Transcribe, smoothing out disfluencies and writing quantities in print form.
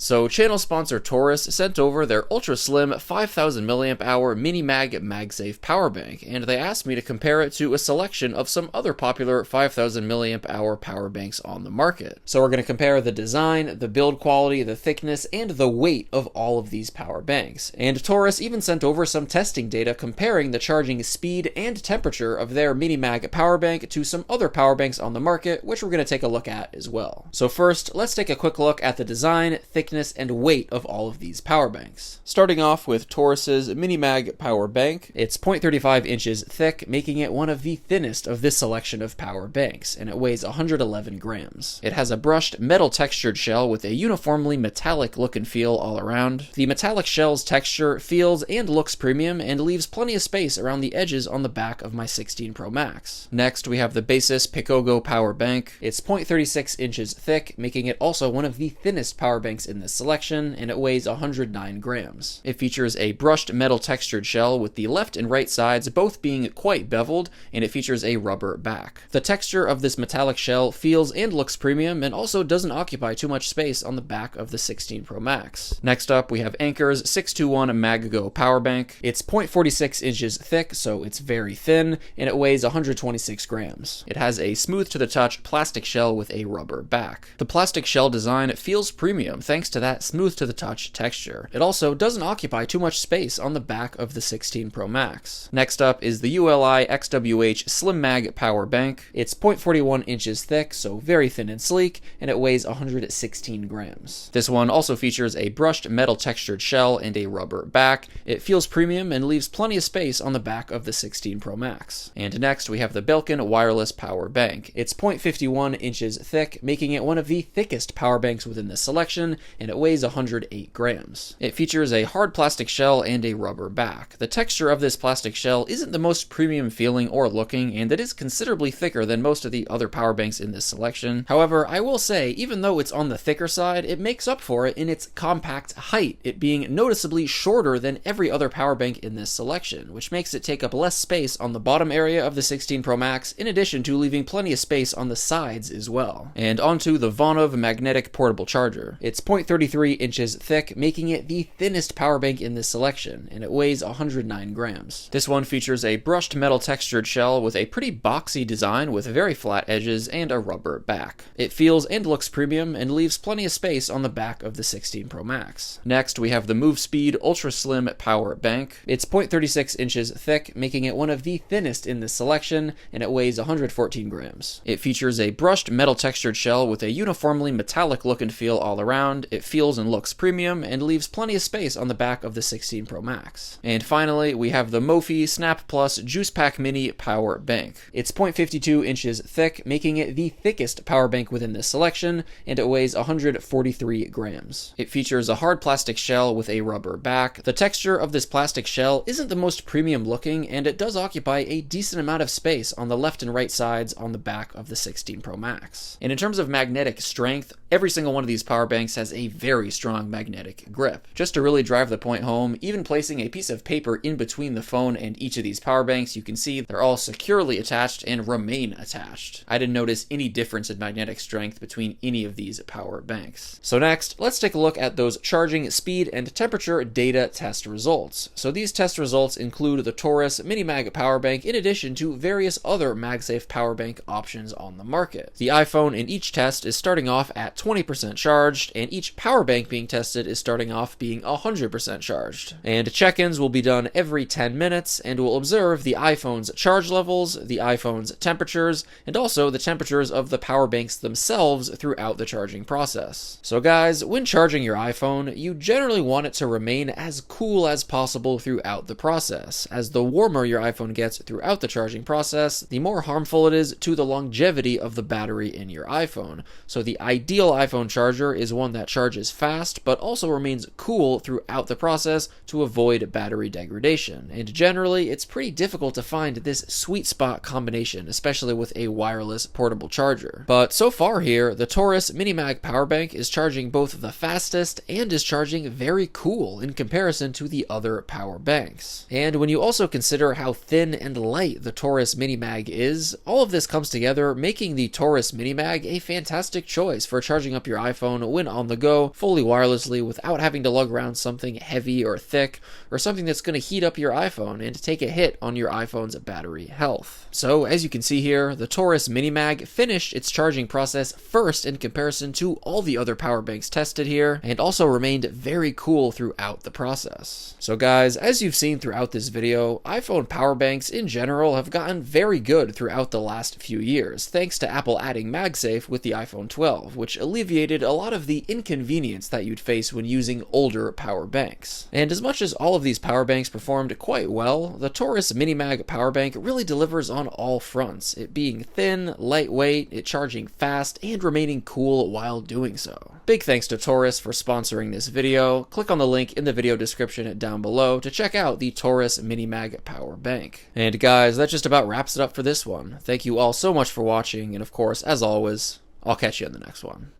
So channel sponsor TORRAS sent over their ultra slim 5000 mAh MiniMag MagSafe power bank, and they asked me to compare it to a selection of some other popular 5000 mAh power banks on the market. So we're going to compare the design, the build quality, the thickness, and the weight of all of these power banks. And TORRAS even sent over some testing data comparing the charging speed and temperature of their MiniMag power bank to some other power banks on the market, which we're going to take a look at as well. So first, let's take a quick look at the design, thickness, and weight of all of these power banks. Starting off with TORRAS's MiniMag power bank, it's 0.35 inches thick, making it one of the thinnest of this selection of power banks, and it weighs 111 grams. It has a brushed metal textured shell with a uniformly metallic look and feel all around. The metallic shell's texture feels and looks premium and leaves plenty of space around the edges on the back of my 16 Pro Max. Next, we have the Baseus Picogo power bank. It's 0.36 inches thick, making it also one of the thinnest power banks in this selection, and it weighs 109 grams. It features a brushed metal textured shell with the left and right sides both being quite beveled, and it features a rubber back. The texture of this metallic shell feels and looks premium and also doesn't occupy too much space on the back of the 16 Pro Max. Next up, we have Anker's 621 MagGo power bank. It's 0.46 inches thick, so it's very thin, and it weighs 126 grams. It has a smooth to the touch plastic shell with a rubber back. The plastic shell design feels premium thanks to that smooth to the touch texture. It also doesn't occupy too much space on the back of the 16 Pro Max. Next up is the ULI XWH Slim Mag power bank. It's 0.41 inches thick, so very thin and sleek, and it weighs 116 grams. This one also features a brushed metal textured shell and a rubber back. It feels premium and leaves plenty of space on the back of the 16 Pro Max. And next we have the Belkin wireless power bank. It's 0.51 inches thick, making it one of the thickest power banks within this selection, and it weighs 108 grams. It features a hard plastic shell and a rubber back. The texture of this plastic shell isn't the most premium feeling or looking, and it is considerably thicker than most of the other power banks in this selection. However, I will say, even though it's on the thicker side, it makes up for it in its compact height, it being noticeably shorter than every other power bank in this selection, which makes it take up less space on the bottom area of the 16 Pro Max, in addition to leaving plenty of space on the sides as well. And onto the Vonov magnetic portable charger. It's 0.33 inches thick, making it the thinnest power bank in this selection, and it weighs 109 grams. This one features a brushed metal textured shell with a pretty boxy design with very flat edges and a rubber back. It feels and looks premium and leaves plenty of space on the back of the 16 Pro Max. Next, we have the MoveSpeed Ultra Slim power bank. It's 0.36 inches thick, making it one of the thinnest in this selection, and it weighs 114 grams. It features a brushed metal textured shell with a uniformly metallic look and feel all around. It feels and looks premium and leaves plenty of space on the back of the 16 Pro Max. And finally, we have the Mophie Snap Plus Juice Pack Mini power bank. It's 0.52 inches thick, making it the thickest power bank within this selection, and it weighs 143 grams. It features a hard plastic shell with a rubber back. The texture of this plastic shell isn't the most premium looking, and it does occupy a decent amount of space on the left and right sides on the back of the 16 Pro Max. And in terms of magnetic strength, every single one of these power banks has a very strong magnetic grip. Just to really drive the point home, even placing a piece of paper in between the phone and each of these power banks, you can see they're all securely attached and remain attached. I didn't notice any difference in magnetic strength between any of these power banks. So next, let's take a look at those charging speed and temperature data test results. So these test results include the TORRAS MiniMag power bank in addition to various other MagSafe power bank options on the market. The iPhone in each test is starting off at 20% charged, and each power bank being tested is starting off being 100% charged. And check-ins will be done every 10 minutes, and we'll observe the iPhone's charge levels, the iPhone's temperatures, and also the temperatures of the power banks themselves throughout the charging process. So guys, when charging your iPhone, you generally want it to remain as cool as possible throughout the process, as the warmer your iPhone gets throughout the charging process, the more harmful it is to the longevity of the battery in your iPhone. So the ideal iPhone charger is one that charges fast, but also remains cool throughout the process to avoid battery degradation. And generally, it's pretty difficult to find this sweet spot combination, especially with a wireless portable charger. But so far here, the TORRAS MiniMag power bank is charging both the fastest and is charging very cool in comparison to the other power banks. And when you also consider how thin and light the TORRAS MiniMag is, all of this comes together, making the TORRAS MiniMag a fantastic choice for charging up your iPhone when on the go go fully wirelessly without having to lug around something heavy or thick, or something that's going to heat up your iPhone and take a hit on your iPhone's battery health. So as you can see here, the TORRAS MiniMag finished its charging process first in comparison to all the other power banks tested here, and also remained very cool throughout the process. So guys, as you've seen throughout this video, iPhone power banks in general have gotten very good throughout the last few years, thanks to Apple adding MagSafe with the iPhone 12, which alleviated a lot of the inconvenience that you'd face when using older power banks. And as much as all of these power banks performed quite well, the TORRAS MiniMag power bank really delivers on all fronts, it being thin, lightweight, it charging fast, and remaining cool while doing so. Big thanks to TORRAS for sponsoring this video. Click on the link in the video description down below to check out the TORRAS MiniMag power bank. And guys, that just about wraps it up for this one. Thank you all so much for watching, and of course, as always, I'll catch you in the next one.